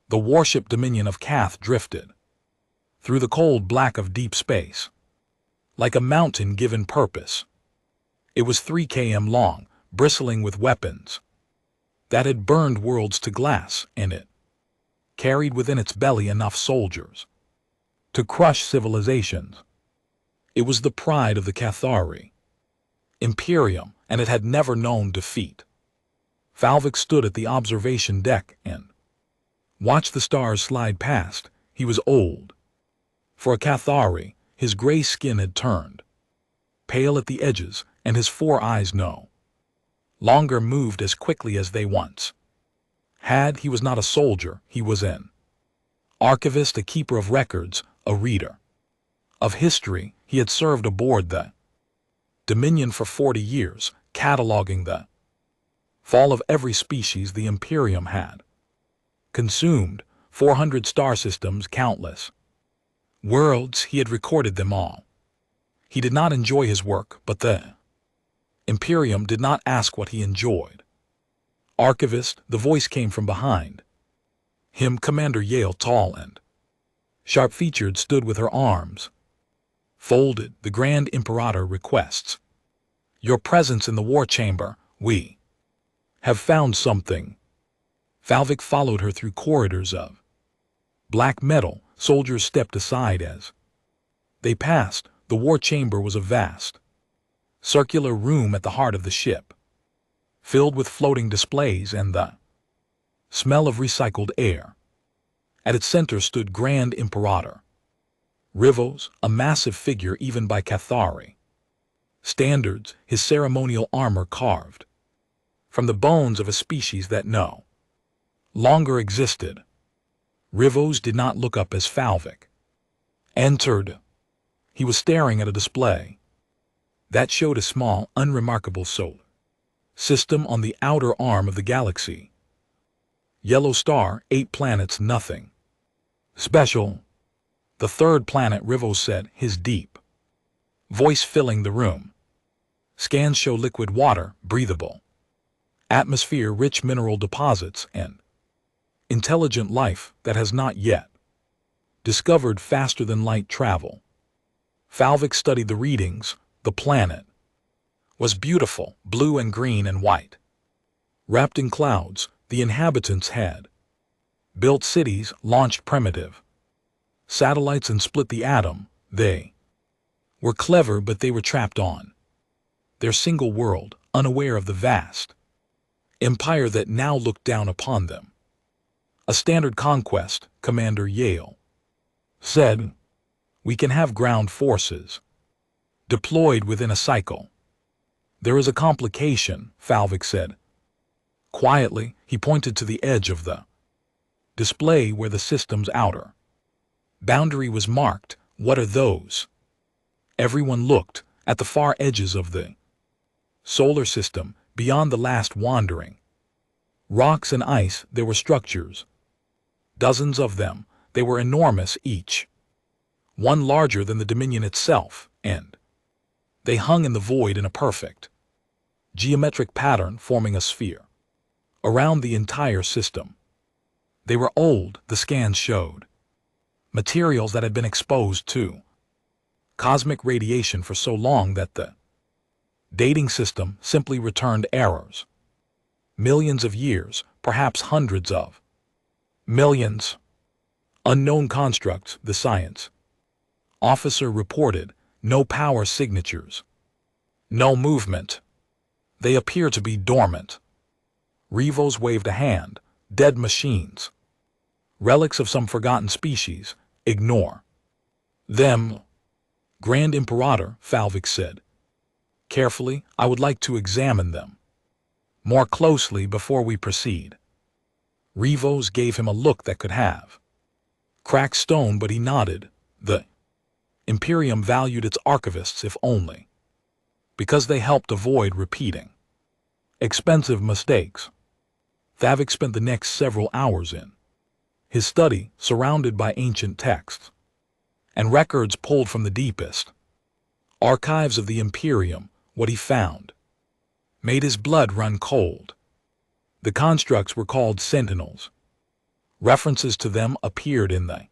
The warship Dominion of Cath drifted through the cold black of deep space, like a mountain given purpose. It was 3 km long, bristling with weapons that had burned worlds to glass, and it carried within its belly enough soldiers to crush civilizations. It was the pride of the Cathari Imperium, and it had never known defeat. Falvik stood at the observation deck and watched the stars slide past. He was old. For a Cathari, his gray skin had turned pale at the edges, and his 4 eyes no longer moved as quickly as they once had. He was not a soldier, he was an archivist, a keeper of records, a reader of history. He had served aboard the Dominion for 40 years, cataloging the fall of every species the Imperium had consumed, 400 star systems, countless worlds. He had recorded them all. He did not enjoy his work, but the Imperium did not ask what he enjoyed. Archivist, the voice came from behind him. Commander Yale, tall and sharp-featured, stood with her arms folded. The Grand Imperator requests your presence in the war chamber. We have found something. Falvik followed her through corridors of black metal. Soldiers stepped aside as they passed. The war chamber was a vast, circular room at the heart of the ship, filled with floating displays and the smell of recycled air. At its center stood Grand Imperator Rivos, a massive figure even by Cathari standards, his ceremonial armor carved from the bones of a species that no longer existed. Rivos did not look up as Falvik entered. He was staring at a display that showed a small, unremarkable solar system on the outer arm of the galaxy. Yellow star, 8 planets, nothing special. The 3rd planet, Rivos said, his deep voice filling the room. Scans show liquid water, breathable atmosphere, rich mineral deposits, and intelligent life that has not yet discovered faster than light travel. Falvik studied the readings. The planet was beautiful, blue and green and white, wrapped in clouds. The inhabitants had built cities, launched primitive satellites, and split the atom. They were clever, but they were trapped on their single world, unaware of the vast empire that now looked down upon them. A standard conquest, Commander Yale said. We can have ground forces deployed within a cycle. There is a complication, Falvik said. Quietly, he pointed to the edge of the display where the system's outer boundary was marked. What are those? Everyone looked at the far edges of the solar system, beyond the last wandering rocks and ice. There were structures, dozens of them. They were enormous, each one larger than the Dominion itself, and they hung in the void in a perfect geometric pattern, forming a sphere around the entire system. They were old, the scans showed, materials that had been exposed to cosmic radiation for so long that the dating system simply returned errors. Millions of years, perhaps hundreds of millions. Unknown constructs, the science officer reported. No power signatures, no movement. They appear to be dormant. Rivos waved a hand. Dead machines, relics of some forgotten species. Ignore them. Grand Imperator, Falvik said. Carefully, I would like to examine them more closely before we proceed. Rivos gave him a look that could have cracked stone, but he nodded. The Imperium valued its archivists, if only because they helped avoid repeating expensive mistakes. Falvik spent the next several hours in his study, surrounded by ancient texts and records pulled from the deepest archives of the Imperium. What he found made his blood run cold. The constructs were called sentinels, References to them appeared in the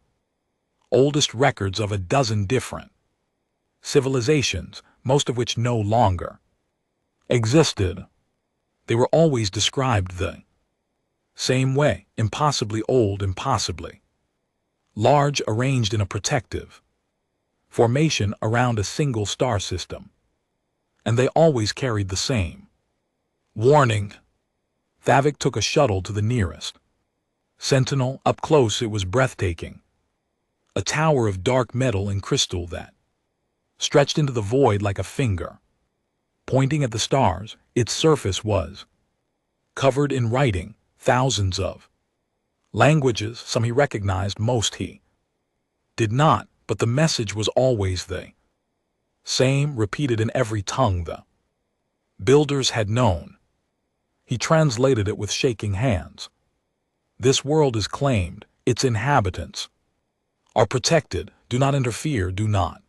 oldest records of a dozen different civilizations, most of which no longer existed. They were always described the same way: impossibly old, impossibly large, arranged in a protective formation around a single star system. And they always carried the same warning. Thavik took a shuttle to the nearest sentinel. Up close it was breathtaking. A tower of dark metal and crystal that stretched into the void like a finger pointing at the stars. Its surface was covered in writing, thousands of languages. Some he recognized, most he did not, but the message was always the same, repeated in every tongue the builders had known. He translated it with shaking hands. This world is claimed, its inhabitants are protected. Do not interfere, do not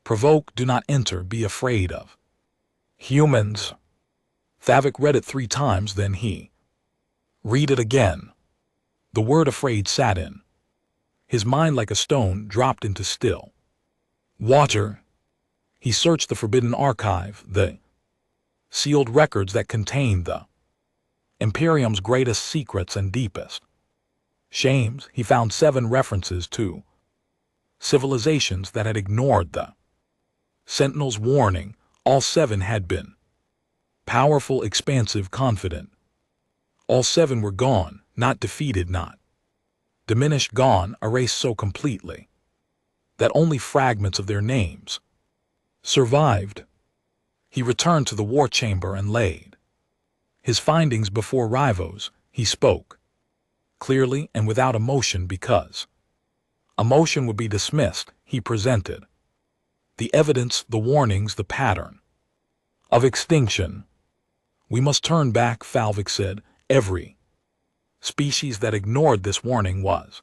provoke, do not enter, be afraid of humans. Thavik read it 3 times, then he read it again. The word afraid sat in his mind like a stone dropped into still water. He searched the forbidden archive, the sealed records that contained the Imperium's greatest secrets and deepest shames. He found 7 references to civilizations that had ignored the Sentinel's warning. All 7 had been powerful, expansive, confident. All 7 were gone, not defeated, not diminished, gone, erased so completely that only fragments of their names survived. He returned to the war chamber and laid his findings before Rivos. He spoke clearly and without emotion, because emotion would be dismissed. He presented the evidence, the warnings, the pattern of extinction. We must turn back, Thavik said. Every species that ignored this warning was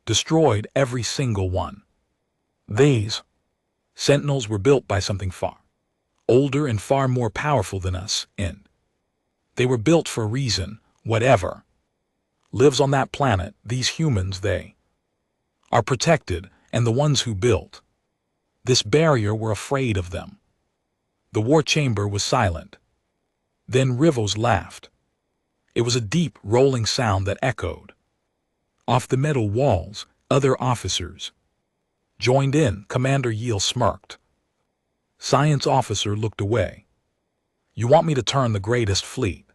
destroyed, every single one. These sentinels were built by something far older and far more powerful than us, and they were built for a reason. Whatever lives on that planet, these humans, they are protected, and the ones who built this barrier were afraid of them. The war chamber was silent. Then Rivos laughed. It was a deep, rolling sound that echoed off the metal walls. Other officers joined in. Commander Yeel smirked. Science officer looked away. You want me to turn the greatest fleet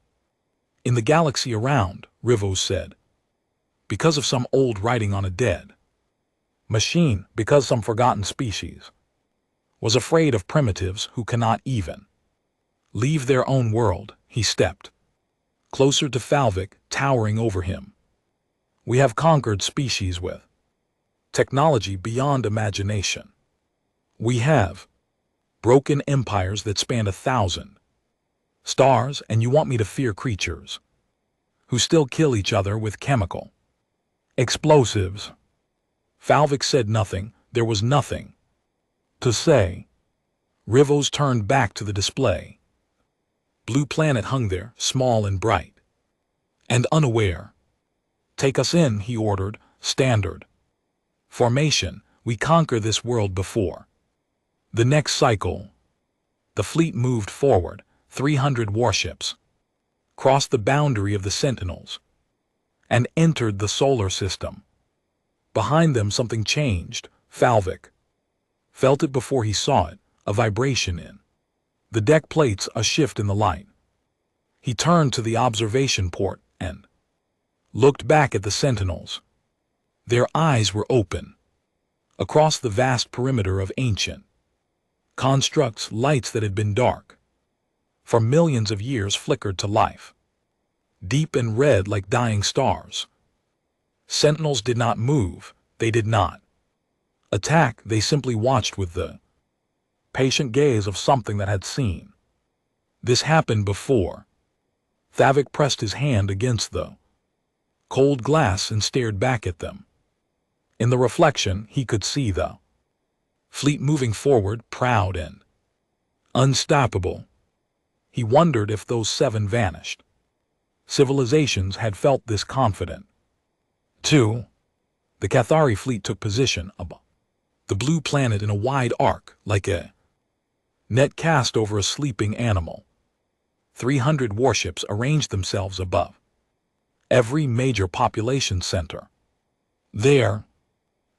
in the galaxy around, Rivos said. Because of some old writing on a dead machine, because some forgotten species was afraid of primitives who cannot even leave their own world. He stepped closer to Thavik, towering over him. We have conquered species with technology beyond imagination. We have broken empires that spanned 1,000 stars, and you want me to fear creatures who still kill each other with chemical explosives? Thavik said nothing. There was nothing to say. Rivos turned back to the display. Blue planet hung there, small and bright and unaware. Take us in, he ordered. Standard formation. We conquer this world before the next cycle. The fleet moved forward. 300 warships crossed the boundary of the Sentinels and entered the solar system. Behind them something changed. Thavik felt it before he saw it, a vibration in the deck plates, a shift in the light. He turned to the observation port and looked back at the Sentinels. Their eyes were open. Across the vast perimeter of ancient constructs, lights that had been dark for millions of years flickered to life, deep and red like dying stars. Sentinels did not move. They did not attack. They simply watched with the patient gaze of something that had seen this happen before. Thavik pressed his hand against the cold glass and stared back at them. In the reflection, he could see the fleet moving forward, proud and unstoppable. He wondered if those 7 vanished civilizations had felt this confident 2. The Cathari fleet took position above the blue planet in a wide arc, like a net cast over a sleeping animal. 300 warships arranged themselves above every major population center. Their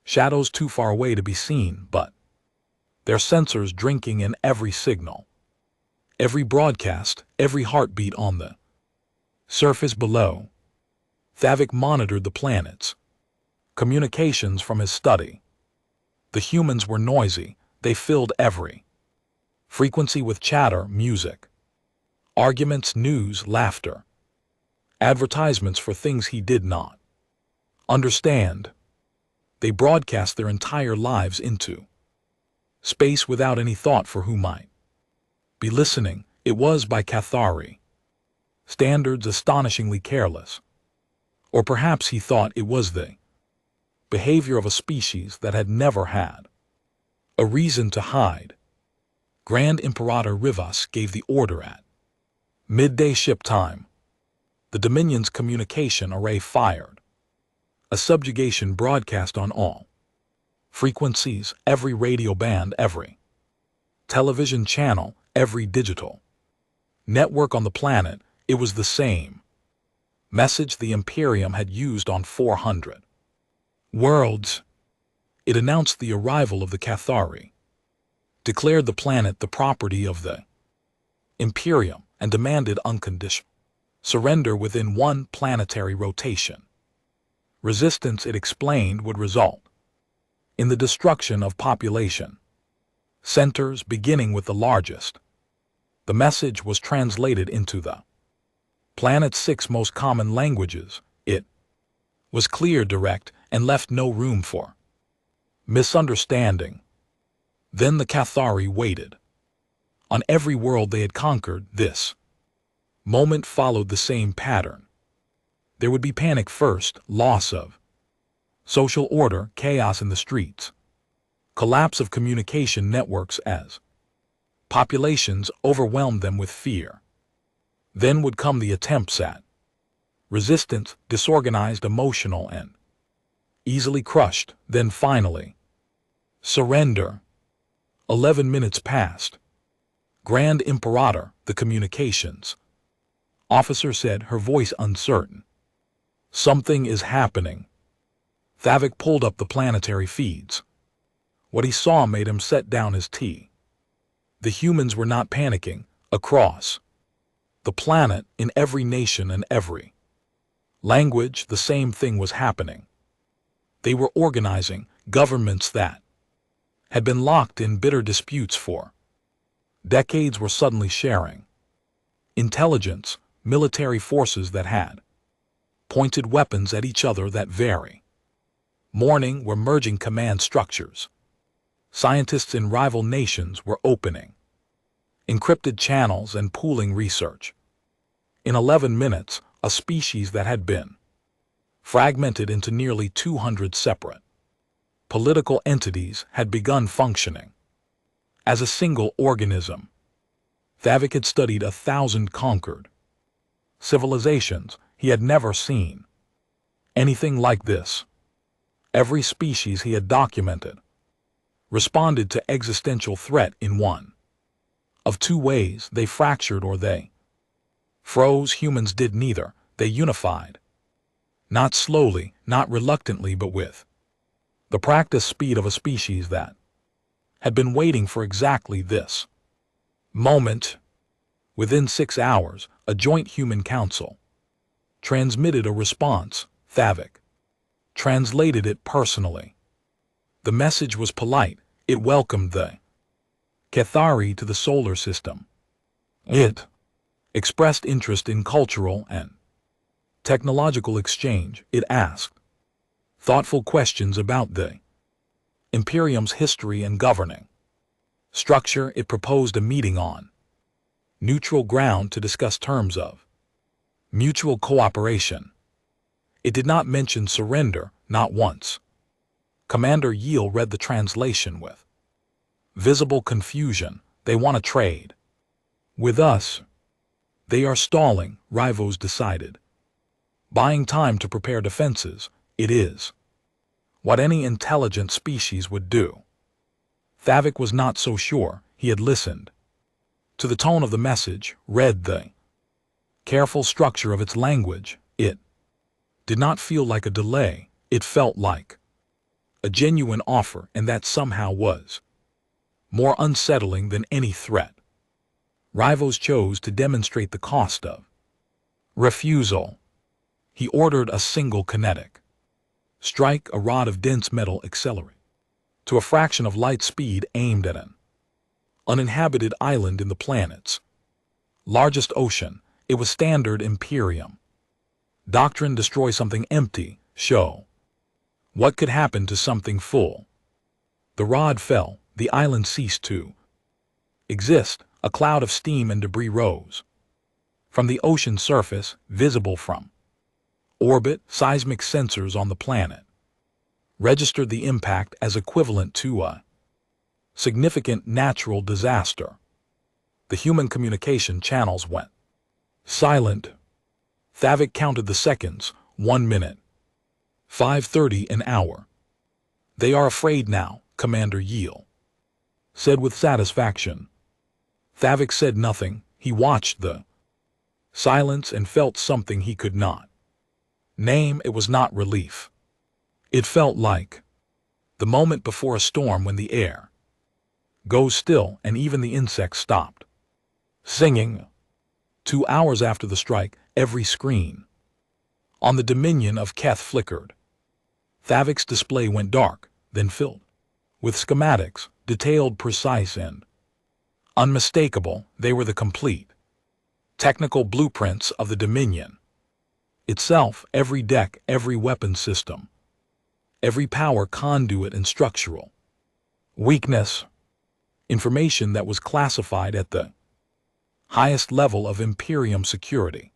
shadows too far away to be seen, but their sensors drinking in every signal, every broadcast, every heartbeat on the surface below. Thavik monitored the planets, communications from his study. The humans were noisy. They filled every frequency with chatter, music, arguments, news, laughter, advertisements for things he did not understand. They broadcast their entire lives into space without any thought for who might be listening. It was, by Cathari standards, astonishingly careless. Or perhaps he thought it was the behavior of a species that had never had a reason to hide. Grand Imperator Rivas gave the order at midday ship time. The Dominion's communication array fired a subjugation broadcast on all frequencies, every radio band, every television channel, every digital network on the planet. It was the same message the Imperium had used on 400 worlds. It announced the arrival of the Cathari, declared the planet the property of the Imperium, and demanded unconditional surrender within one planetary rotation. Resistance, it explained, would result in the destruction of population centers, beginning with the largest. The message was translated into the planet's 6 most common languages. It was clear, direct, and left no room for misunderstanding. Then the Cathari waited. On every world they had conquered, this moment followed the same pattern. There would be panic first, loss of social order, chaos in the streets, collapse of communication networks as populations overwhelmed them with fear. Then would come the attempts at resistance, disorganized, emotional, and easily crushed. Then finally, surrender. 11 minutes passed. Grand Imperator, the communications officer said, her voice uncertain. Something is happening. Thavik pulled up the planetary feeds. What he saw made him set down his tea. The humans were not panicking. Across the planet, in every nation and every language, the same thing was happening. They were organizing. Governments that had been locked in bitter disputes for decades were suddenly sharing intelligence. Military forces that had pointed weapons at each other that very morning were merging command structures. Scientists in rival nations were opening encrypted channels and pooling research. In 11 minutes, a species that had been fragmented into nearly 200 separate political entities had begun functioning as a single organism. Thavik had studied 1,000 conquered civilizations. He had never seen anything like this. Every species he had documented responded to existential threat in one of 2 ways. They fractured or they froze. Humans did neither. They unified. Not slowly, not reluctantly, but with the practiced speed of a species that had been waiting for exactly this moment. Within 6 hours, a joint human council transmitted a response. Thavik translated it personally. The message was polite. It welcomed the Cathari to the solar system. It expressed interest in cultural and technological exchange. It asked thoughtful questions about the Imperium's history and governing structure. It proposed a meeting on neutral ground to discuss terms of mutual cooperation. It did not mention surrender, not once. Commander Yeel read the translation with visible confusion. They want to trade with us. They are stalling, Rivos decided. Buying time to prepare defenses. It is what any intelligent species would do. Thavik was not so sure. He had listened to the tone of the message, read the careful structure of its language. It did not feel like a delay. It felt like a genuine offer, and that somehow was more unsettling than any threat. Rivos chose to demonstrate the cost of refusal. He ordered a single kinetic strike, a rod of dense metal accelerate to a fraction of light speed, aimed at an uninhabited island in the planet's largest ocean. It was standard Imperium doctrine: destroy something empty, show what could happen to something full. The rod fell, the island ceased to exist, a cloud of steam and debris rose from the ocean surface, visible from orbit. Seismic sensors on the planet registered the impact as equivalent to a significant natural disaster. The human communication channels went silent. Thavik counted the seconds: 1 minute, 5:30, an hour. They are afraid now, Commander Yeel said with satisfaction. Thavik said nothing. He watched the silence and felt something he could not name. It was not relief. It felt like the moment before a storm, when the air goes still and even the insects stopped singing. 2 hours after the strike, every screen on the Dominion of Keth flickered. Thavik's display went dark, then filled with schematics, detailed, precise, and unmistakable. They were the complete technical blueprints of the Dominion itself: every deck, every weapon system, every power conduit and structural weakness. Information that was classified at the highest level of Imperium security,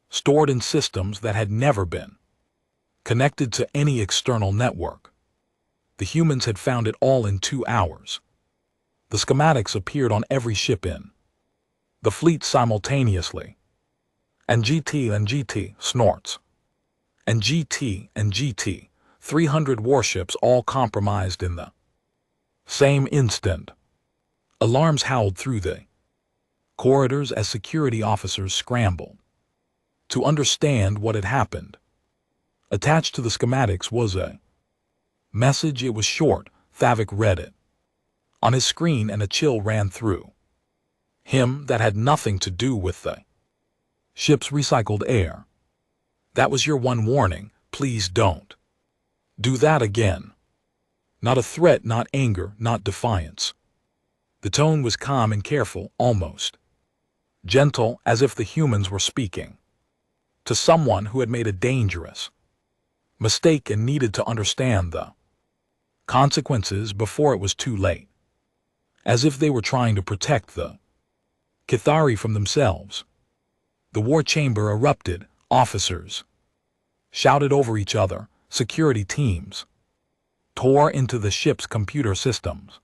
stored in systems that had never been connected to any external network. The humans had found it all in 2 hours. The schematics appeared on every ship in the fleet simultaneously. And GT snorts. And GT, 300 warships, all compromised in the same instant. Alarms howled through the corridors as security officers scrambled to understand what had happened. Attached to the schematics was a message. It was short. Thavik read it on his screen, and a chill ran through him that had nothing to do with the ship's recycled air. That was your one warning. Please don't do that again. Not a threat, not anger, not defiance. The tone was calm and careful, almost gentle, as if the humans were speaking to someone who had made a dangerous mistake and needed to understand the consequences before it was too late. As if they were trying to protect the Cathari from themselves. The war chamber erupted. Officers shouted over each other. Security teams tore into the ship's computer systems,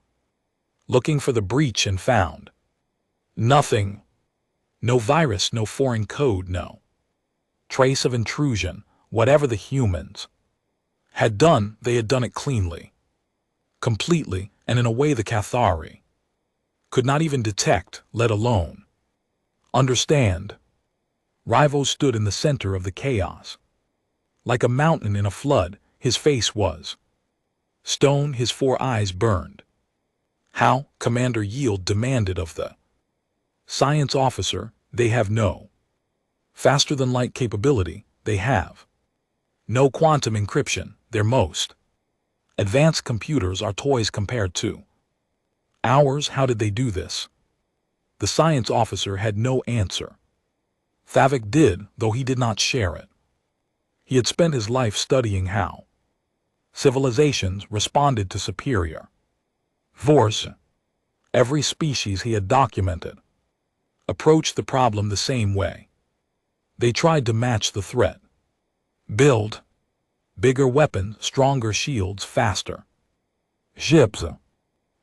looking for the breach, and found nothing. No virus, no foreign code, no trace of intrusion. Whatever the humans had done, they had done it cleanly, completely, and in a way the Cathari could not even detect, let alone understand. Rivos stood in the center of the chaos. Like a mountain in a flood, his face was stone, his 4 eyes burned. How? Commander Yield demanded of the science officer. They have no faster-than-light capability. They have no quantum encryption. Their most advanced computers are toys compared to ours. How did they do this? The science officer had no answer. Thavik did, though he did not share it. He had spent his life studying how civilizations responded to superior force. Every species he had documented approached the problem the same way. They tried to match the threat. Build bigger weapons, stronger shields, faster ships.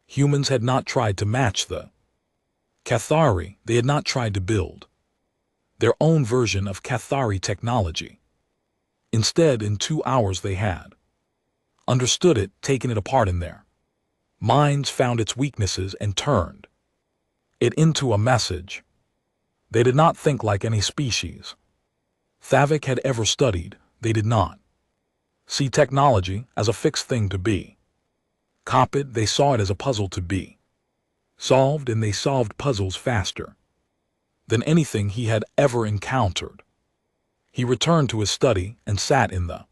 Humans had not tried to match the Cathari. They had not tried to build their own version of Cathari technology. Instead, in 2 hours they had understood it, taken it apart in their minds, found its weaknesses, and turned it into a message. They did not think like any species Thavik had ever studied. They did not see technology as a fixed thing to be copied. They saw it as a puzzle to be solved, and they solved puzzles faster than anything he had ever encountered. He returned to his study and sat in the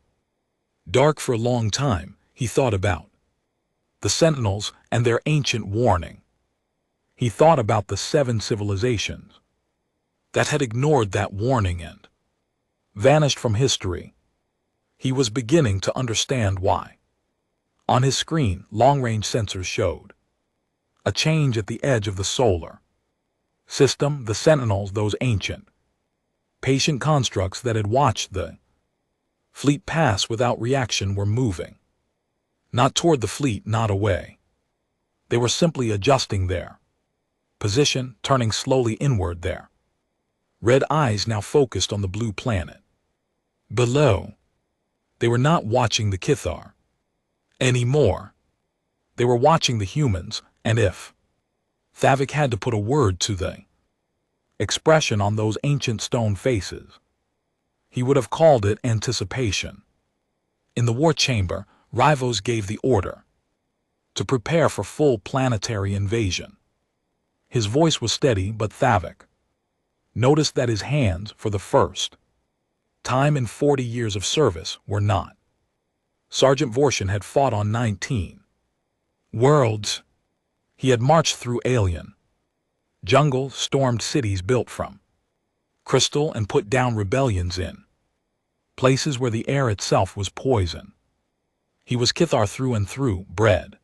dark for a long time. He thought about the Sentinels and their ancient warning. He thought about the 7 civilizations that had ignored that warning and vanished from history. He was beginning to understand why. On his screen, long-range sensors showed a change at the edge of the solar system. The Sentinels, those ancient, patient constructs that had watched the fleet pass without reaction, were moving. Not toward the fleet, not away. They were simply adjusting their position, turning slowly inward. Their red eyes now focused on the blue planet below. They were not watching the Kithar anymore. They were watching the humans, and if Thavik had to put a word to the expression on those ancient stone faces, he would have called it anticipation. In the war chamber, Rivos gave the order to prepare for full planetary invasion. His voice was steady, but Thavik noticed that his hands, for the first time in 40 years of service, were not. Sergeant Vorshin had fought on 19 worlds. He had marched through alien jungles, stormed cities built from crystal, and put down rebellions in places where the air itself was poison. He was Kithar through and through, bred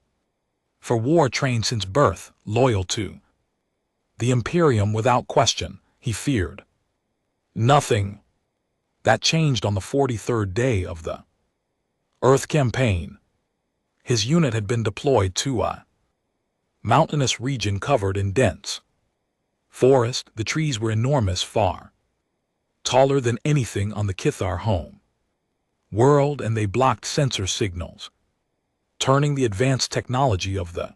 for war, trained since birth, loyal to the Imperium without question. He feared nothing. That changed on the 43rd day of the Earth campaign. His unit had been deployed to a mountainous region covered in dense forest. The trees were enormous, far taller than anything on the Kithar home world, and they blocked sensor signals, turning the advanced technology of the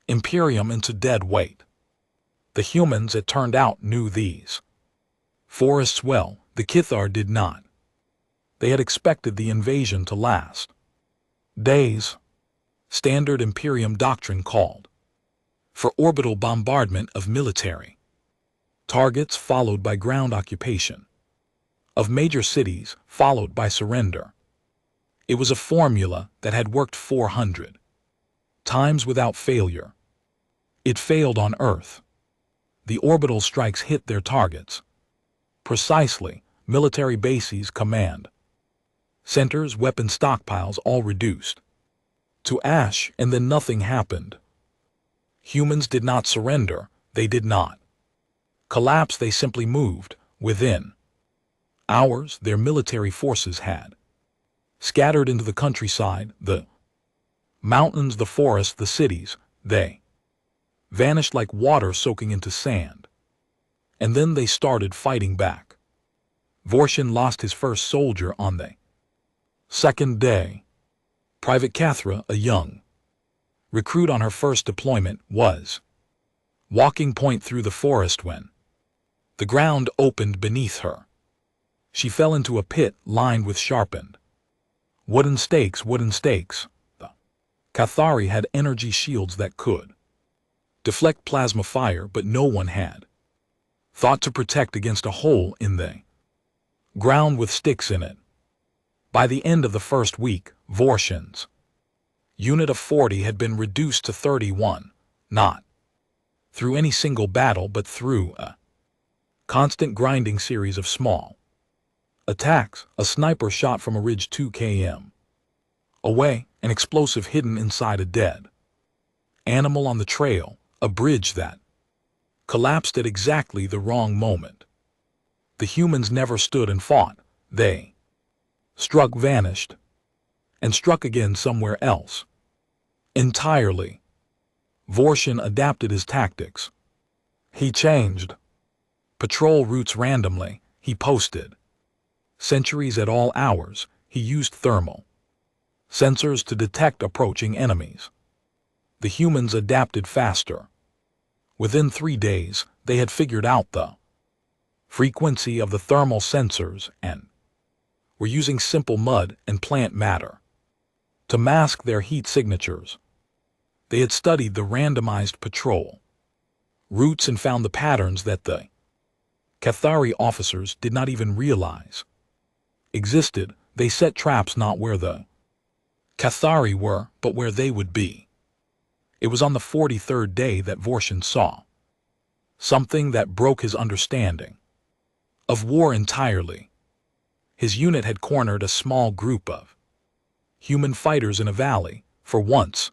Imperium into dead weight. The humans, it turned out, knew these forests well. The Kithar did not. They had expected the invasion to last days. Standard Imperium doctrine called for orbital bombardment of military targets, followed by ground occupation of major cities, followed by surrender. It was a formula that had worked 400 times without failure. It failed on Earth. The orbital strikes hit their targets precisely. Military bases, command centers, weapon stockpiles, all reduced to ash, and then nothing happened. Humans did not surrender. They did not collapse. They simply moved. Within hours, their military forces had scattered into the countryside, the mountains, the forests, the cities. They vanished like water soaking into sand. And then they started fighting back. Vorshin lost his first soldier on the second day. Private Kathra, a young recruit on her first deployment, was walking point through the forest when the ground opened beneath her. She fell into a pit lined with sharpened wooden stakes. The Cathari had energy shields that could deflect plasma fire, but no one had thought to protect against a hole in the ground with sticks in it. By the end of the first week, Vorshin's unit of 40 had been reduced to 31, not through any single battle, but through a constant grinding series of small attacks. A sniper shot from a ridge 2 km away, an explosive hidden inside a dead animal on the trail, a bridge that collapsed at exactly the wrong moment. The humans never stood and fought. They struck, vanished, and struck again somewhere else entirely. Vorshin adapted his tactics. He changed patrol routes randomly. He posted Sentries at all hours, he used thermal sensors to detect approaching enemies. The humans adapted faster. Within 3 days, they had figured out the frequency of the thermal sensors and were using simple mud and plant matter to mask their heat signatures. They had studied the randomized patrol routes and found the patterns that the Cathari officers did not even realize existed. They set traps not where the Cathari were, but where they would be. It was on the 43rd day that Vorshin saw something that broke his understanding of war entirely. His unit had cornered a small group of human fighters in a valley. For once,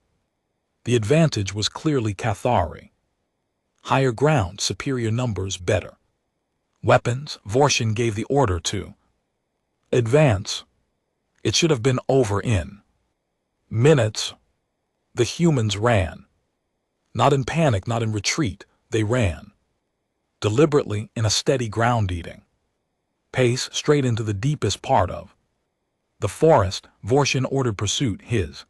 the advantage was clearly Cathari. Higher ground, superior numbers, better weapons. Vorshin gave the order to advance. It should have been over in minutes. The humans ran. Not in panic, not in retreat. They ran deliberately in a steady ground-eating pace straight into the deepest part of the forest. Vorshin ordered pursuit. His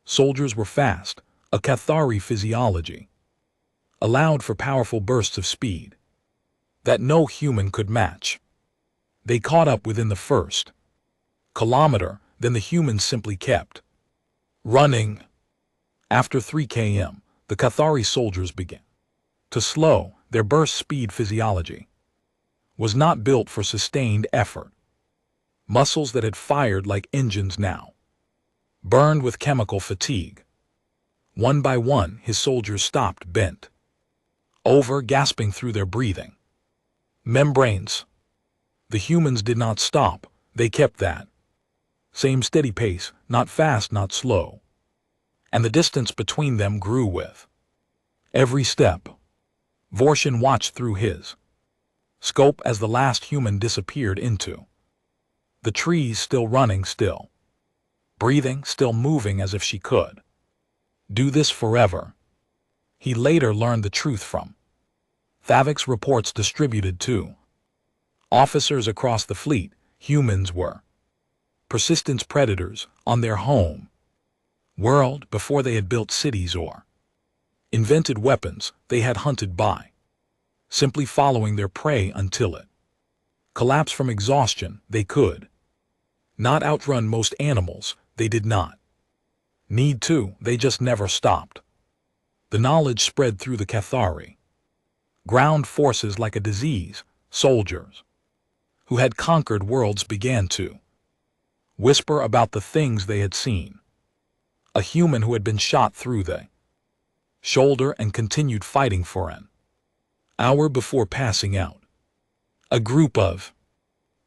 soldiers were fast. A Cathari physiology allowed for powerful bursts of speed that no human could match. They caught up within the first kilometer, then the humans simply kept running. After 3 km, the Cathari soldiers began to slow. Their burst speed physiology was not built for sustained effort. Muscles that had fired like engines now burned with chemical fatigue. One by one, his soldiers stopped, bent over, gasping through their breathing membranes. The humans did not stop. They kept that same steady pace, not fast, not slow. And the distance between them grew with every step. Vorshin watched through his scope as the last human disappeared into the trees, still running, still breathing, still moving as if she could do this forever. He later learned the truth from Thavik's reports distributed to officers across the fleet. Humans were persistent predators on their home world. Before they had built cities or invented weapons, they had hunted by simply following their prey until it collapsed from exhaustion. They could not outrun most animals. They did not need to. They just never stopped. The knowledge spread through the Cathari ground forces like a disease. Soldiers who had conquered worlds began to whisper about the things they had seen. A human who had been shot through the shoulder and continued fighting for an hour before passing out. A group of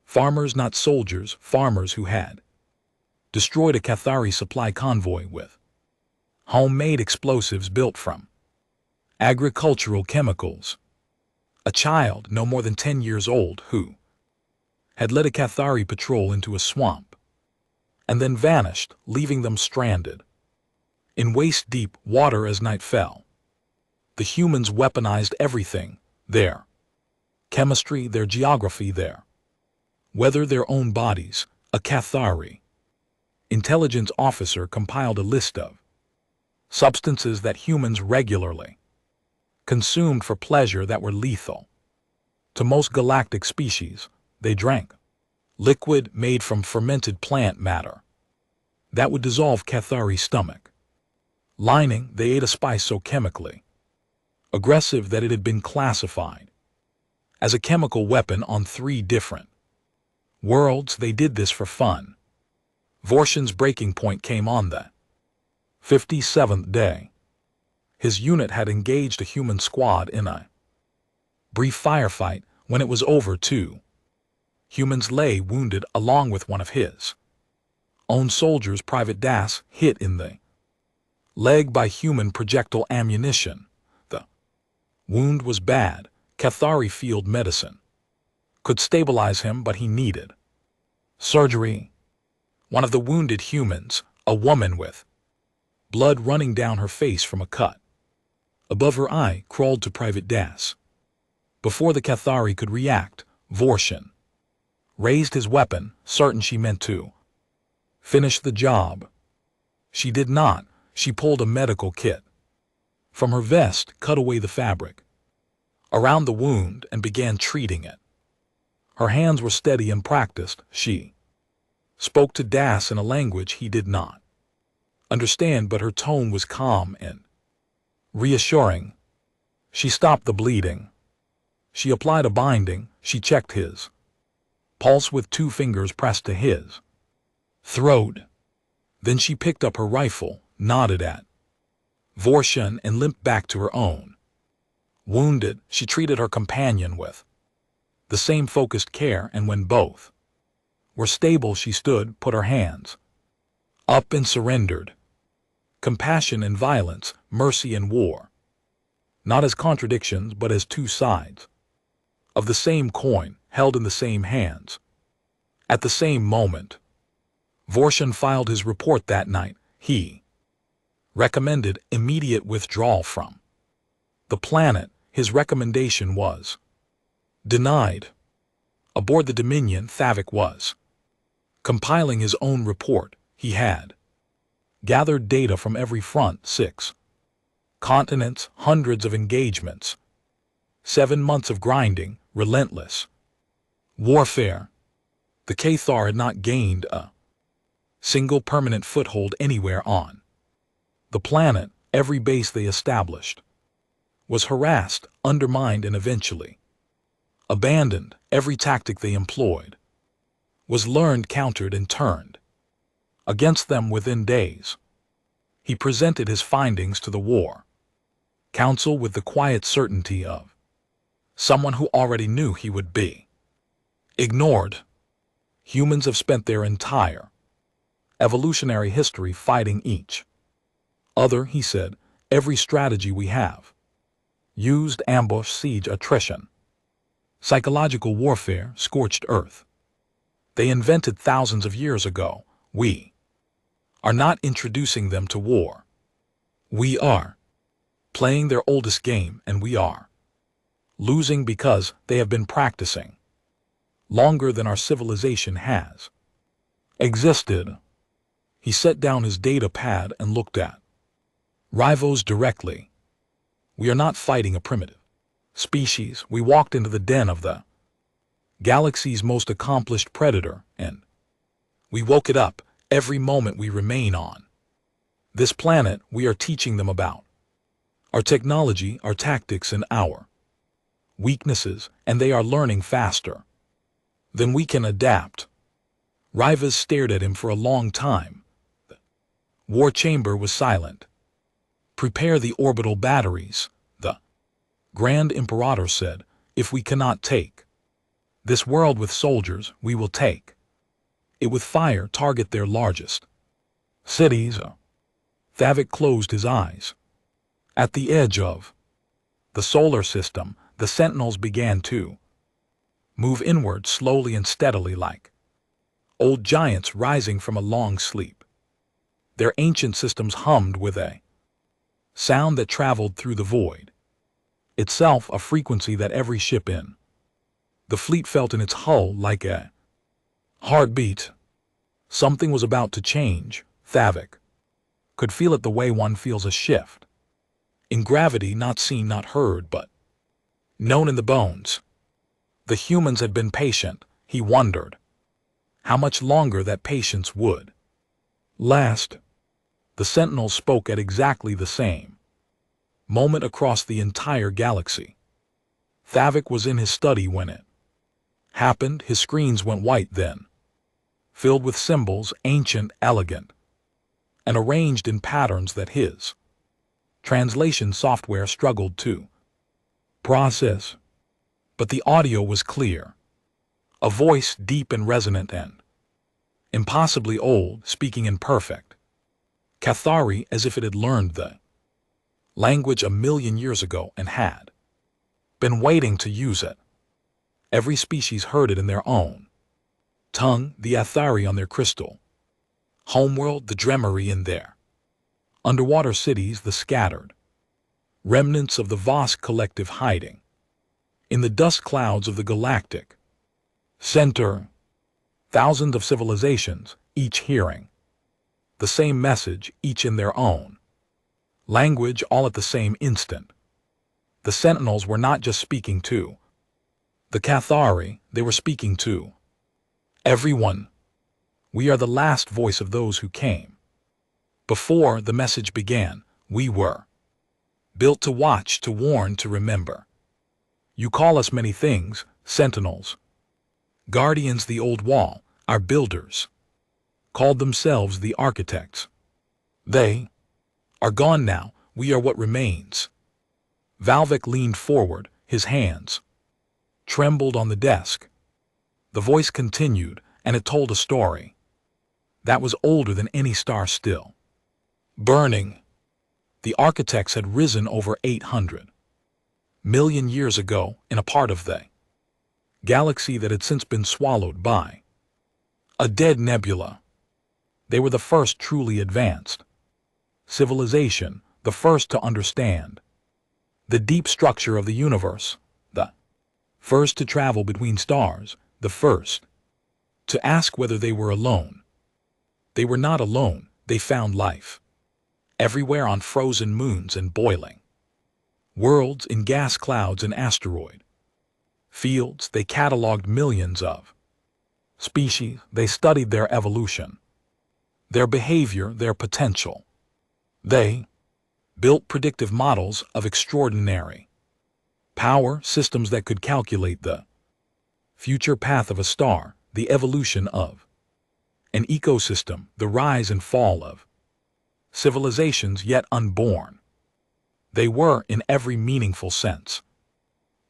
farmers, not soldiers, farmers who had destroyed a Cathari supply convoy with homemade explosives built from agricultural chemicals. A child, no more than 10 years old, who had led a Cathari patrol into a swamp and then vanished, leaving them stranded in waist-deep water as night fell. The humans weaponized everything, their chemistry, their geography, their weather, their own bodies. A Cathari intelligence officer compiled a list of substances that humans regularly consumed for pleasure that were lethal to most galactic species. They drank liquid made from fermented plant matter that would dissolve Cathari's stomach lining. They ate a spice so chemically aggressive that it had been classified as a chemical weapon on 3 different worlds. They did this for fun. Vorshin's breaking point came on the 57th day. His unit had engaged a human squad in a brief firefight. When it was over, 2 humans lay wounded along with one of his own soldiers. Private Das hit in the leg by human projectile ammunition. The wound was bad. Cathari field medicine could stabilize him, but he needed surgery. One of the wounded humans, a woman with blood running down her face from a cut above her eye, crawled to Private Das. Before the Cathari could react, Vorshin raised his weapon, certain she meant to finish the job. She did not. She pulled a medical kit from her vest, cut away the fabric around the wound, and began treating it. Her hands were steady and practiced. She spoke to Das in a language he did not understand, but her tone was calm and reassuring. She stopped the bleeding. She applied a binding. She checked his pulse with 2 fingers pressed to his throat. Then she picked up her rifle, nodded at Vorshan, and limped back to her own. Wounded, she treated her companion with the same focused care, and when both were stable, she stood, put her hands up, and surrendered. Compassion and violence, mercy and war, not as contradictions but as 2 sides of the same coin, held in the same hands. At the same moment, Vorshan filed his report that night. He recommended immediate withdrawal from the planet. His recommendation was denied. Aboard the Dominion, Thavik was compiling his own report. He had gathered data from every front, 6 continents, hundreds of engagements, 7 months of grinding, relentless warfare. The Cathar had not gained a single permanent foothold anywhere on the planet. Every base they established was harassed, undermined, and eventually abandoned. Every tactic they employed was learned, countered, and turned against them within days. He presented his findings to the War Council with the quiet certainty of someone who already knew he would be ignored. Humans have spent their entire evolutionary history fighting each other, he said. Every strategy we have used: ambush, siege, attrition, psychological warfare, scorched earth. They invented thousands of years ago. We are not introducing them to war. We are playing their oldest game, and we are losing because they have been practicing longer than our civilization has existed. He set down his data pad and looked at Rivos directly. We are not fighting a primitive species. We walked into the den of the galaxy's most accomplished predator, and we woke it up. Every moment we remain on this planet, we are teaching them about our technology, our tactics, and our weaknesses, and they are learning faster than we can adapt. Rivas stared at him for a long time. The war chamber was silent. Prepare the orbital batteries, the Grand Imperator said. If we cannot take this world with soldiers, we will take it with fire. Target their largest cities. Thavik closed his eyes. At the edge of the solar system, the sentinels began to move inward, slowly and steadily, like old giants rising from a long sleep. Their ancient systems hummed with a sound that traveled through the void itself, a frequency that every ship in the fleet felt in its hull like a heartbeat. Something was about to change. Thavik could feel it the way one feels a shift in gravity, not seen, not heard, but known in the bones. The humans had been patient. He wondered how much longer that patience would last. The sentinels spoke at exactly the same moment across the entire galaxy. Thavik was in his study when it happened. His screens went white, then filled with symbols, ancient, elegant, and arranged in patterns that his translation software struggled to process. But the audio was clear. A voice, deep and resonant and impossibly old, speaking in perfect Cathari, as if it had learned the language 1,000,000 years ago and had been waiting to use it. Every species heard it in their own tongue, the Athari on their crystal homeworld, the Dremery in their underwater cities, the scattered remnants of the Vosk collective hiding in the dust clouds of the galactic center. Thousands of civilizations, each hearing the same message, each in their own language, all at the same instant. The Sentinels were not just speaking to the Cathari, they were speaking to everyone. We are the last voice of those who came. Before the message began, we were built to watch, to warn, to remember. You call us many things, Sentinels. Guardians, the old wall, our builders, called themselves the architects. They are gone now, we are what remains. Valvik leaned forward, his hands trembled on the desk. The voice continued, and it told a story that was older than any star still burning. The architects had risen over 800 million years ago in a part of the galaxy that had since been swallowed by a dead nebula. They were the first truly advanced civilization, the first to understand the deep structure of the universe, the first to travel between stars, the first to ask whether they were alone. They were not alone, they found life everywhere, on frozen moons and boiling worlds, in gas clouds and asteroid fields. They cataloged millions of species. They studied their evolution, their behavior, their potential. They built predictive models of extraordinary power, systems that could calculate the future path of a star, the evolution of an ecosystem, the rise and fall of civilizations yet unborn. They were, in every meaningful sense,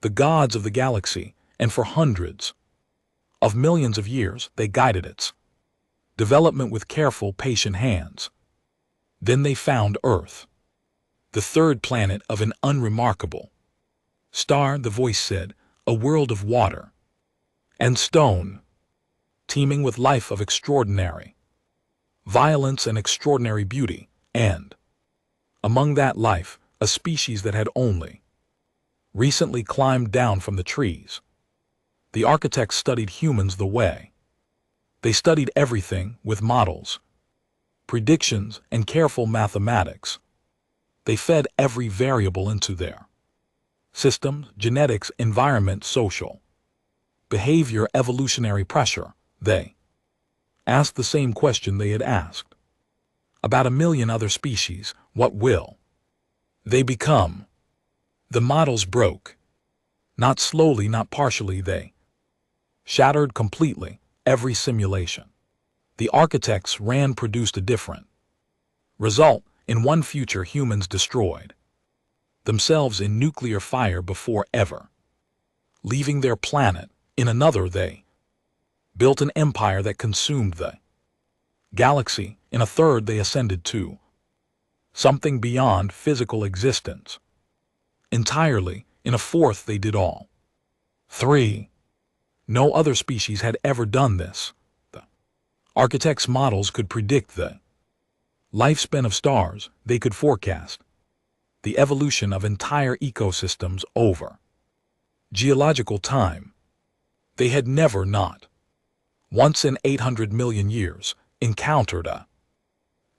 the gods of the galaxy, and for hundreds of millions of years they guided its development with careful, patient hands. Then they found Earth, the third planet of an unremarkable star, the voice said, a world of water and stone, teeming with life of extraordinary violence and extraordinary beauty, and among that life, a species that had only recently climbed down from the trees. The architects studied humans the way they studied everything, with models, predictions, and careful mathematics. They fed every variable into their systems: genetics, environment, social behavior, evolutionary pressure. They asked the same question they had asked about 1 million other species: what will they become? The models broke. Not slowly, not partially, they shattered completely. Every simulation the architects ran produced a different result. In one future, humans destroyed themselves in nuclear fire before ever leaving their planet. In another, they built an empire that consumed the galaxy. In a third, they ascended to something beyond physical existence entirely. In a fourth, they did all three. No other species had ever done this. The architects' models could predict the lifespan of stars. They could forecast the evolution of entire ecosystems over geological time. They had never, not once in 800 million years, encountered a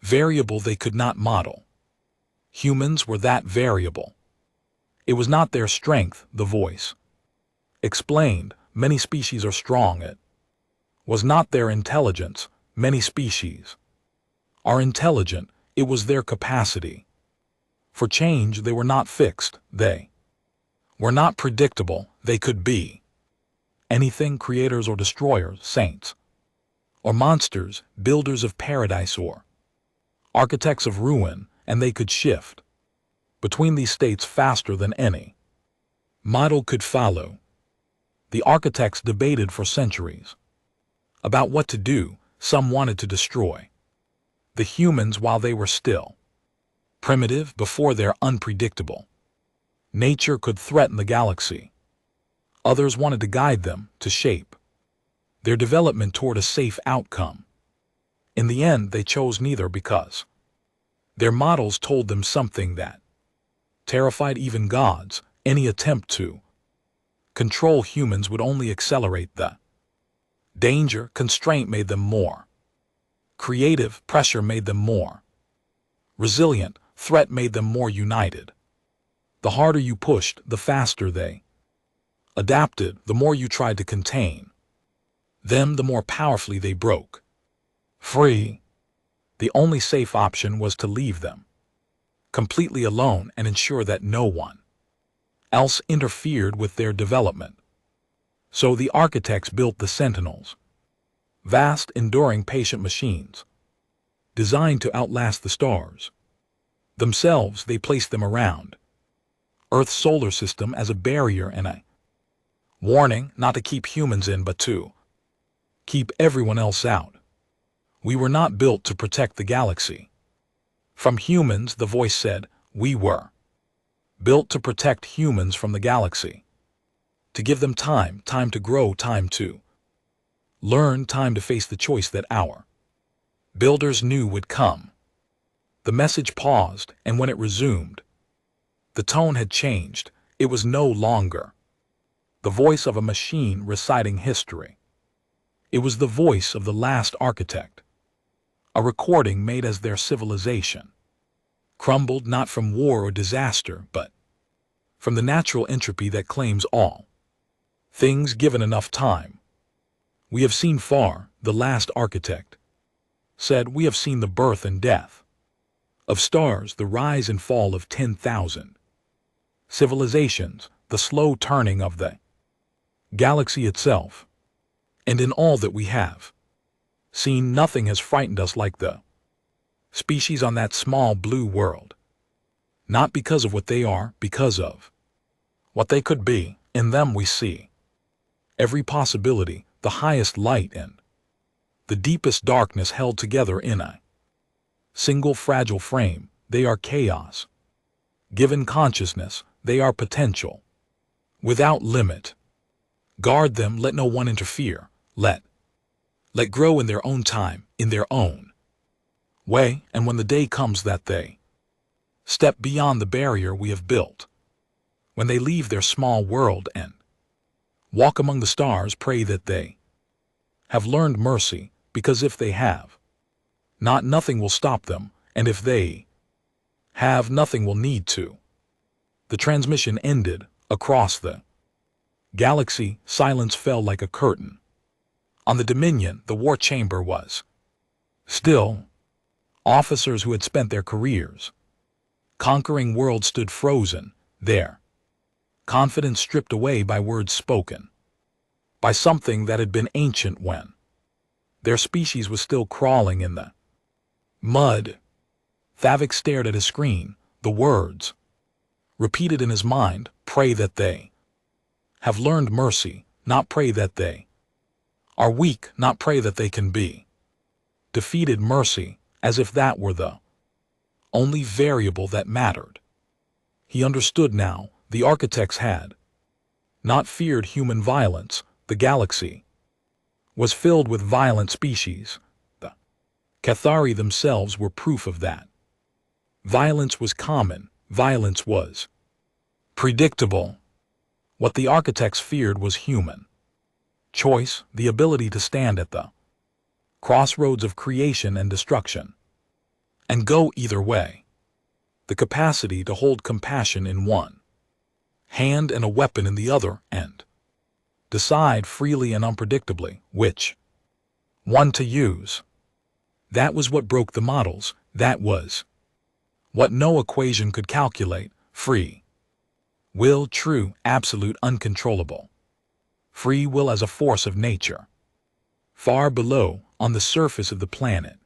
variable they could not model. Humans were that variable. It was not their strength, the voice explained. Many species are strong. It was not their intelligence. Many species are intelligent. It was their capacity for change. They were not fixed. They were not predictable. They could be anything: creators or destroyers, saints or monsters, builders of paradise or architects of ruin, and they could shift between these states faster than any model could follow. The architects debated for centuries about what to do. Some wanted to destroy the humans while they were still primitive, before their unpredictable nature could threaten the galaxy. Others wanted to guide them, to shape their development toward a safe outcome. In the end, they chose neither, because their models told them something that terrified even gods. Any attempt to control humans would only accelerate the Danger, constraint made them more. Creative, pressure made them more. Resilient, threat made them more united. The harder you pushed, the faster they adapted, the more you tried to contain them, the more powerfully they broke free. The only safe option was to leave them completely alone and ensure that no one else interfered with their development. So the architects built the Sentinels, vast, enduring, patient machines, designed to outlast the stars themselves. They placed them around Earth's solar system as a barrier and a warning, not to keep humans in but to keep everyone else out. We were not built to protect the galaxy from humans, the voice said. We were built to protect humans from the galaxy, to give them time to grow, time to learn, time to face the choice that our builders knew would come. The message paused, and when it resumed, the tone had changed. It was no longer the voice of a machine reciting history. It was the voice of the last architect, a recording made as their civilization crumbled, not from war or disaster, but from the natural entropy that claims all things given enough time. We have seen far, the last architect said. We have seen the birth and death of stars, the rise and fall of 10,000 civilizations, the slow turning of the galaxy itself. And in all that we have seen, nothing has frightened us like the species on that small blue world. Not because of what they are, because of what they could be. In them we see every possibility, the highest light and the deepest darkness held together in a single fragile frame. They are chaos. Given consciousness, they are potential without limit. Guard them, let no one interfere. Let grow in their own time, in their own way, and when the day comes that they step beyond the barrier we have built, when they leave their small world and walk among the stars, pray that they have learned mercy, because if they have not, nothing will stop them, and if they have, nothing will need to. The transmission ended. Across the galaxy, silence fell like a curtain. On the Dominion, the war chamber was still. Officers who had spent their careers conquering worlds stood frozen, their confidence stripped away by words spoken by something that had been ancient when their species was still crawling in the mud. Thavik stared at his screen. The words repeated in his mind, pray that they have learned mercy, not pray that they are weak, not pray that they can be defeated. Mercy, as if that were the only variable that mattered. He understood now. The architects had not feared human violence. The galaxy was filled with violent species. The Cathari themselves were proof of that. Violence was common. Violence was predictable. What the architects feared was human choice, the ability to stand at the crossroads of creation and destruction and go either way. The capacity to hold compassion in one hand and a weapon in the other, and decide freely and unpredictably which one to use. That was what broke the models. That was what no equation could calculate. Free will, true, absolute, uncontrollable. Free will as a force of nature. Far below, on the surface of the planet,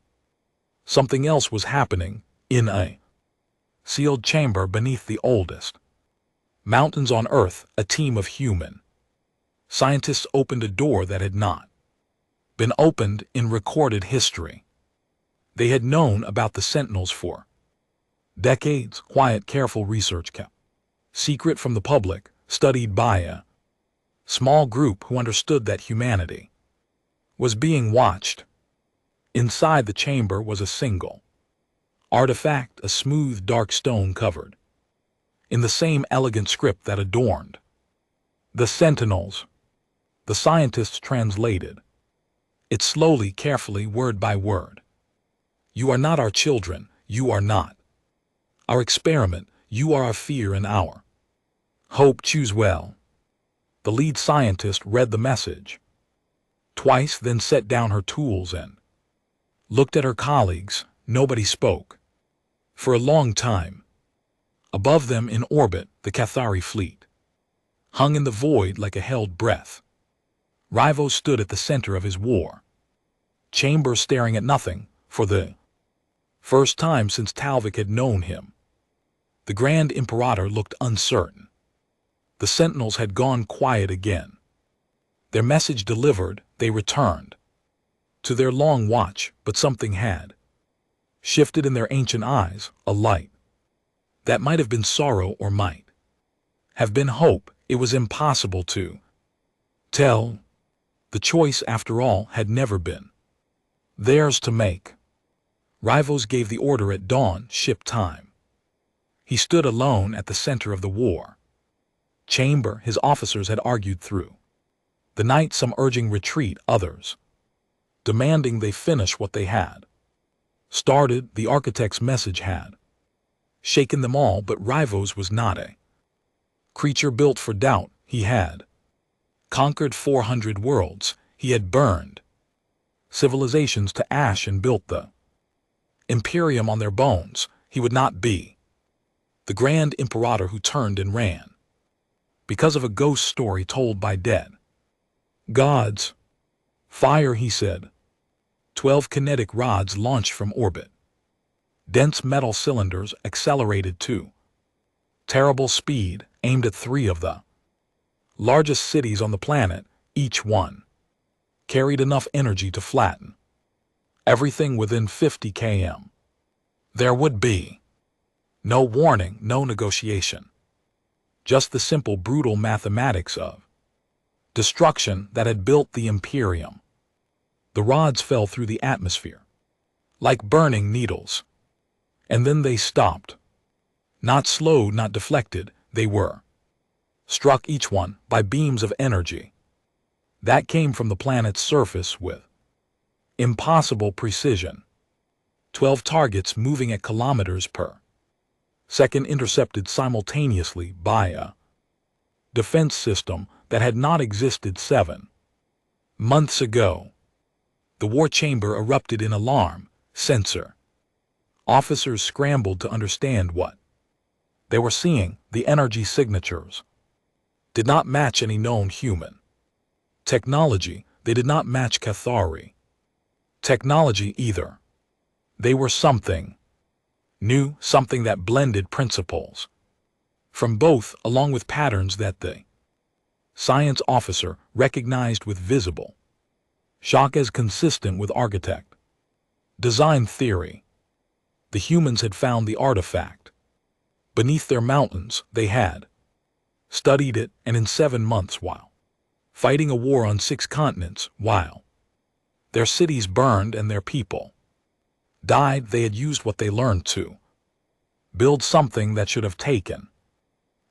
something else was happening. In a sealed chamber beneath the oldest mountains on Earth, a team of human scientists opened a door that had not been opened in recorded history. They had known about the Sentinels for decades. Quiet, careful research kept secret from the public, studied by a small group who understood that humanity was being watched. Inside the chamber was a single artifact, a smooth, dark stone covered in the same elegant script that adorned the Sentinels. The scientists translated It slowly, carefully, word by word. You are not our children. You are not our experiment. You are our fear and our hope. Choose well. The lead scientist read the message twice, then set down her tools and looked at her colleagues. Nobody spoke. For a long time. Above them in orbit, the Cathari fleet hung in the void like a held breath. Rivos stood at the center of his war chamber, staring at nothing, for the first time since Talvik had known him. The Grand Imperator looked uncertain. The sentinels had gone quiet again. Their message delivered, they returned to their long watch, but something had shifted in their ancient eyes, a light that might have been sorrow or might have been hope. It was impossible to tell. The choice, after all, had never been theirs to make. Rivos gave the order at dawn, ship time. He stood alone at the center of the war chamber. His officers had argued through the night, some urging retreat, others demanding they finish what they had started. The architect's message had shaken them all, but Rivos was not a creature built for doubt. He had conquered 400 worlds. He had burned civilizations to ash and built the Imperium on their bones. He would not be the Grand Imperator who turned and ran because of a ghost story told by dead gods. Fire, he said. 12 kinetic rods launched from orbit. Dense metal cylinders accelerated to terrible speed, aimed at 3 of the largest cities on the planet. Each one carried enough energy to flatten everything within 50 km. There would be no warning, no negotiation. Just the simple, brutal mathematics of destruction that had built the Imperium. The rods fell through the atmosphere like burning needles. And then they stopped. Not slowed, not deflected. They were struck, each one, by beams of energy that came from the planet's surface with impossible precision. 12 targets moving at kilometers per second, intercepted simultaneously by a defense system that had not existed 7 months ago. The war chamber erupted in alarm. Sensor officers scrambled to understand what they were seeing. The energy signatures did not match any known human technology. They did not match Cathari technology either. They were something new, something that blended principles from both, along with patterns that the science officer recognized with visible shock as consistent with architect design theory. The humans had found the artifact beneath their mountains. They had studied it, and in 7 months, while fighting a war on 6 continents, while their cities burned and their people died, they had used what they learned to build something that should have taken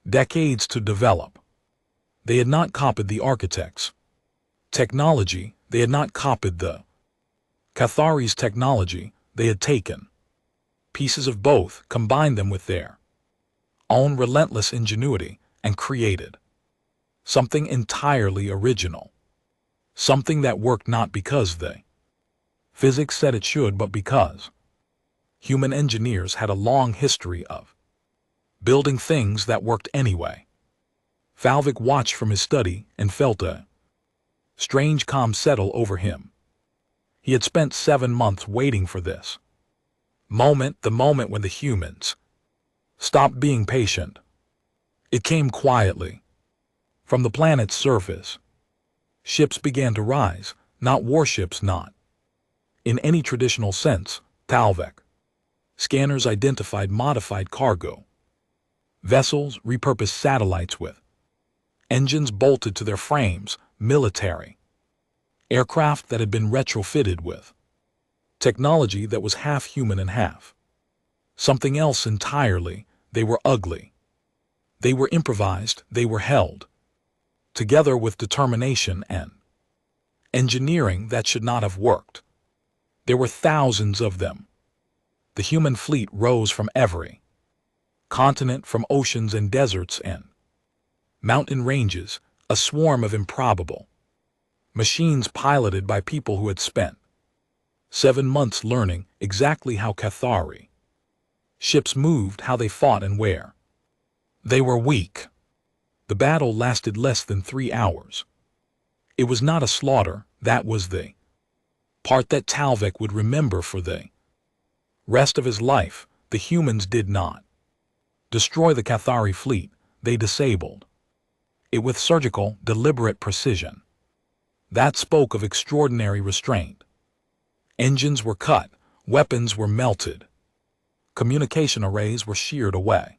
decades to develop. They had not copied the architect's technology. They had not copied the Cathari's technology. They had taken pieces of both, combined them with their own relentless ingenuity, and created something entirely original. Something that worked not because the physics said it should, but because human engineers had a long history of building things that worked anyway. Falvik watched from his study and felt a strange calm settle over him. He had spent 7 months waiting for this moment, the moment when the humans stopped being patient. It came quietly. From the planet's surface, ships began to rise, not warships, not in any traditional sense. Talvik scanners identified modified cargo vessels, repurposed satellites with engines bolted to their frames, military aircraft that had been retrofitted with technology that was half human and half something else entirely. They were ugly. They were improvised. They were held together with determination and Engineering that should not have worked. There were thousands of them. The human fleet rose from every continent, from oceans and deserts and mountain ranges, a swarm of improbable machines piloted by people who had spent 7 months learning exactly how Cathari ships moved, how they fought, and where they were weak. The battle lasted less than 3 hours. It was not a slaughter, that was the part that Talvik would remember for the rest of his life. The humans did not destroy the Cathari fleet, they disabled it with surgical, deliberate precision. That spoke of extraordinary restraint. Engines were cut, weapons were melted, communication arrays were sheared away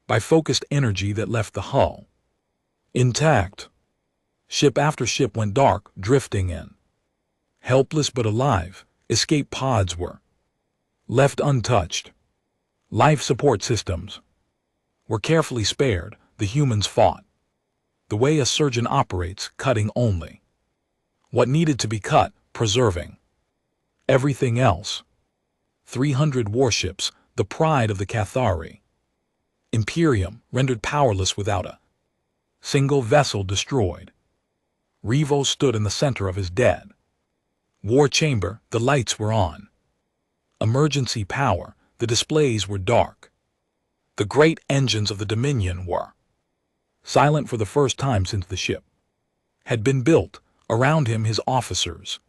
by focused energy that left the hull intact. Ship after ship went dark, drifting in. Helpless but alive, escape pods were left untouched. Life support systems were carefully spared. The humans fought the way a surgeon operates, cutting only what needed to be cut, preserving everything else. 300 warships, the pride of the Cathari Imperium, rendered powerless without a single vessel destroyed. Revo stood in the center of his dead war chamber. The lights were on. Emergency power. The displays were dark. The great engines of the Dominion were silent for the first time since the ship had been built. Around him, his officers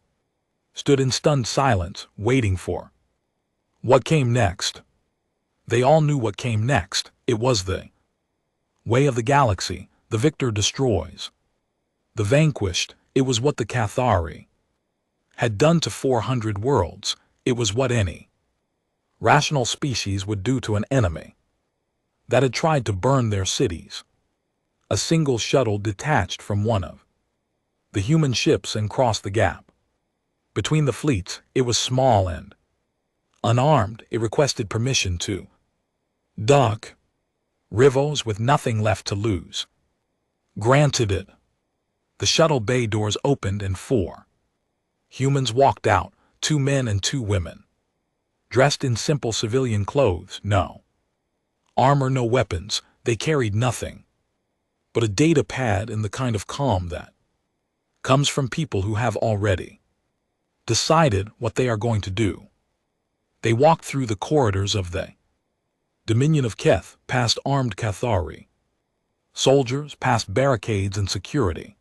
stood in stunned silence, waiting for what came next. They all knew what came next. It was the way of the galaxy. The victor destroys the vanquished. It was what the Cathari had done to 400 worlds. It was what any rational species would do to an enemy that had tried to burn their cities. A single shuttle detached from one of the human ships and crossed the gap between the fleets. It was small and unarmed. It requested permission to dock. Rivos, with nothing left to lose, granted it. The shuttle bay doors opened and 4 humans walked out, 2 men and 2 women, dressed in simple civilian clothes. No armor, no weapons. They carried nothing but a data pad in the kind of calm that comes from people who have already decided what they are going to do. They walked through the corridors of the Dominion of Keth, past armed Cathari soldiers, past barricades and security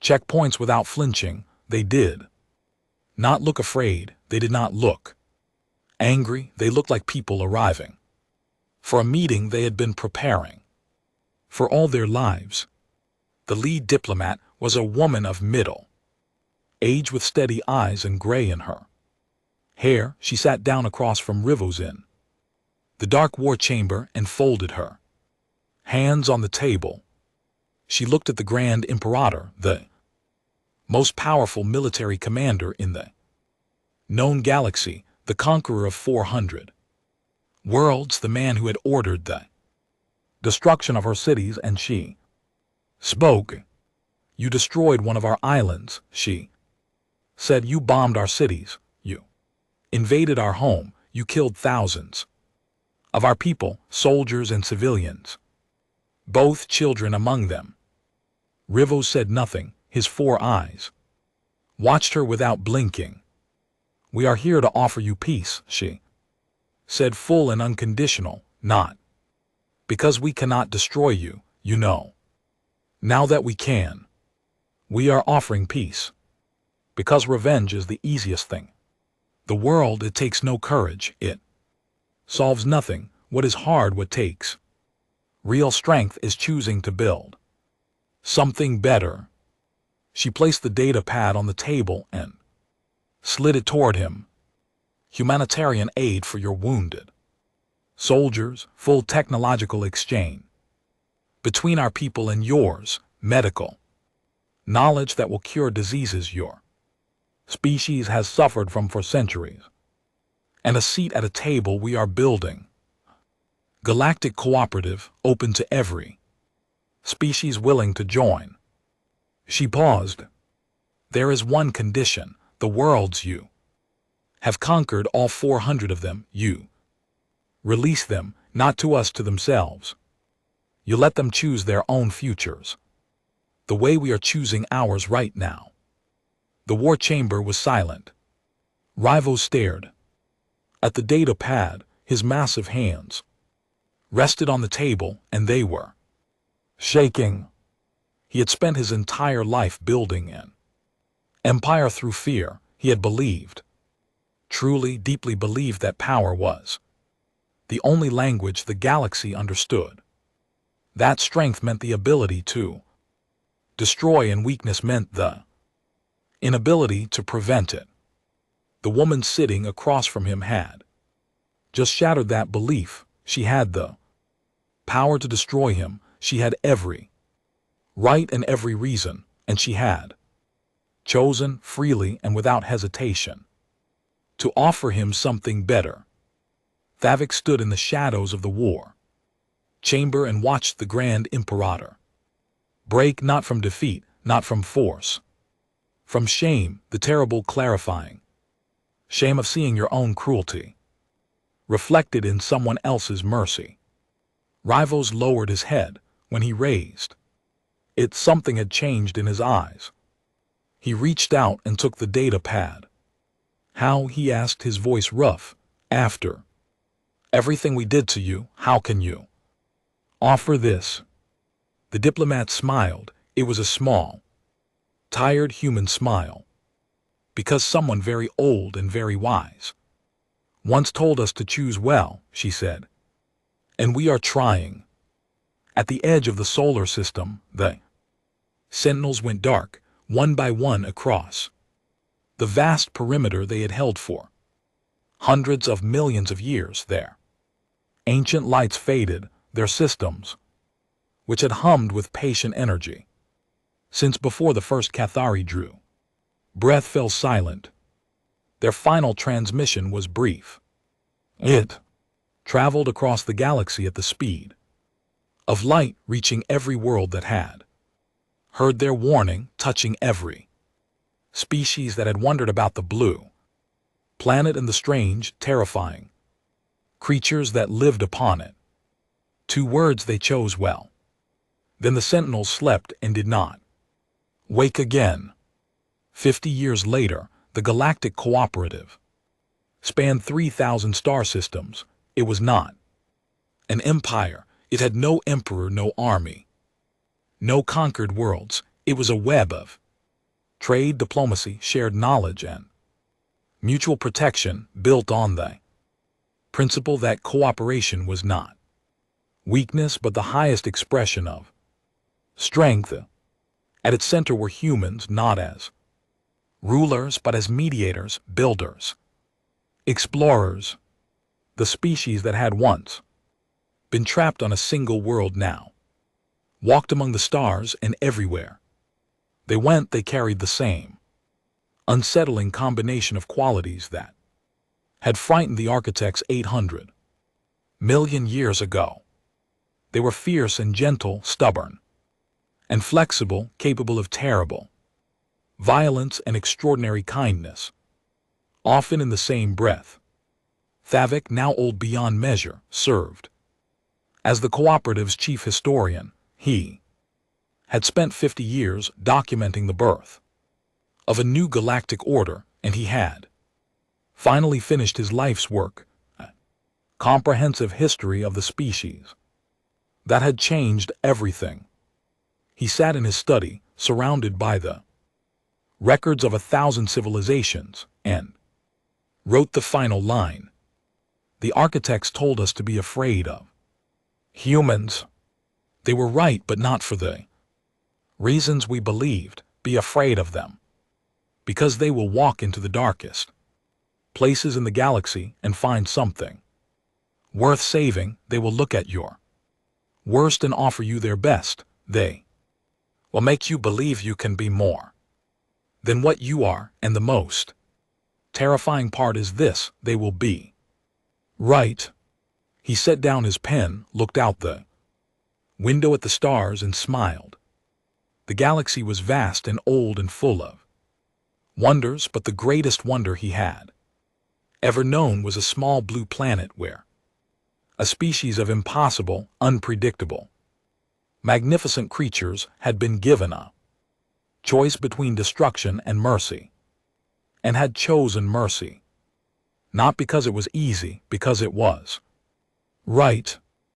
checkpoints without flinching. They did not look afraid. They did not look angry. They looked like people arriving for a meeting they had been preparing for all their lives. The lead diplomat was a woman of middle age with steady eyes and gray in her hair. She sat down across from Rivos in the dark war chamber and folded her hands on the table. She looked at the Grand Imperator, the most powerful military commander in the known galaxy, the conqueror of 400 worlds, the man who had ordered the destruction of her cities, and she spoke. "You destroyed one of our islands," she said. "You bombed our cities. You invaded our home. You killed thousands of our people, soldiers and civilians, both children among them." Rivos said nothing. His 4 eyes watched her without blinking. "We are here to offer you peace," she said, full and unconditional. "Not because we cannot destroy you, you know. Now that we can, we are offering peace. Because revenge is the easiest thing. The world, it takes no courage. It solves nothing. What is hard, what takes real strength, is choosing to build something better." She placed the data pad on the table and slid it toward him. "Humanitarian aid for your wounded soldiers, full technological exchange between our people and yours, medical knowledge that will cure diseases your species has suffered from for centuries, and a seat at a table we are building. Galactic cooperative, open to every species willing to join." She paused. There is one condition, the worlds you have conquered all 400 of them, you release them, not to us, to themselves. You let them choose their own futures, the way we are choosing ours right now. The war chamber was silent. Rivo stared at the data pad. His massive hands rested on the table, and they were shaking. He had spent his entire life building an empire through fear. He had believed, truly, deeply believed, that power was the only language the galaxy understood. That strength meant the ability to destroy, and weakness meant the inability to prevent it. The woman sitting across from him had just shattered that belief. She had the power to destroy him. She had every right and every reason, and she had chosen freely and without hesitation to offer him something better. Thavik stood in the shadows of the war chamber and watched the Grand Imperator break, not from defeat, not from force, from shame, the terrible clarifying shame of seeing your own cruelty reflected in someone else's mercy. Rivos lowered his head. When he raised it, something had changed in his eyes. He reached out and took the data pad. How, he asked, his voice rough, after everything we did to you, how can you offer this? The diplomat smiled. It was a small, tired human smile. Because someone very old and very wise once told us to choose well, she said. And we are trying. At the edge of the solar system, the sentinels went dark, one by one, across the vast perimeter they had held for hundreds of millions of years. Their ancient lights faded, their systems, which had hummed with patient energy since before the first Cathari drew breath, fell silent. Their final transmission was brief. It traveled across the galaxy at the speed of light, reaching every world that had heard their warning, touching every species that had wondered about the blue planet and the strange, terrifying creatures that lived upon it. 2 words they chose well. Then the sentinels slept and did not wake again. 50 years later, the Galactic Cooperative spanned 3,000 star systems. It was not an empire. It had no emperor, no army, no conquered worlds. It was a web of trade, diplomacy, shared knowledge, and mutual protection, built on the principle that cooperation was not weakness but the highest expression of strength. At its center were humans, not as rulers but as mediators, builders, explorers. The species that had once been trapped on a single world now walked among the stars, and everywhere they went they carried the same unsettling combination of qualities that had frightened the architects 800 million years ago. They were fierce and gentle, stubborn and flexible, capable of terrible violence and extraordinary kindness, often in the same breath. Thavik, now old beyond measure, served as the cooperative's chief historian. He had spent 50 years documenting the birth of a new galactic order, and he had finally finished his life's work, a comprehensive history of the species that had changed everything. He sat in his study, surrounded by the records of 1,000 civilizations, and wrote the final line. The architects told us to be afraid of humans. They were right, but not for the reasons we believed. Be afraid of them, because they will walk into the darkest places in the galaxy and find something worth saving. They will look at your worst and offer you their best. They will make you believe you can be more than what you are, and the most terrifying part is this: they will be right. He set down his pen, looked out the window at the stars, and smiled. The galaxy was vast and old and full of Wonders, but the greatest wonder he had ever known was a small blue planet where a species of impossible, unpredictable, magnificent creatures had been given a choice between destruction and mercy, and had chosen mercy. Not because it was easy, because it was right.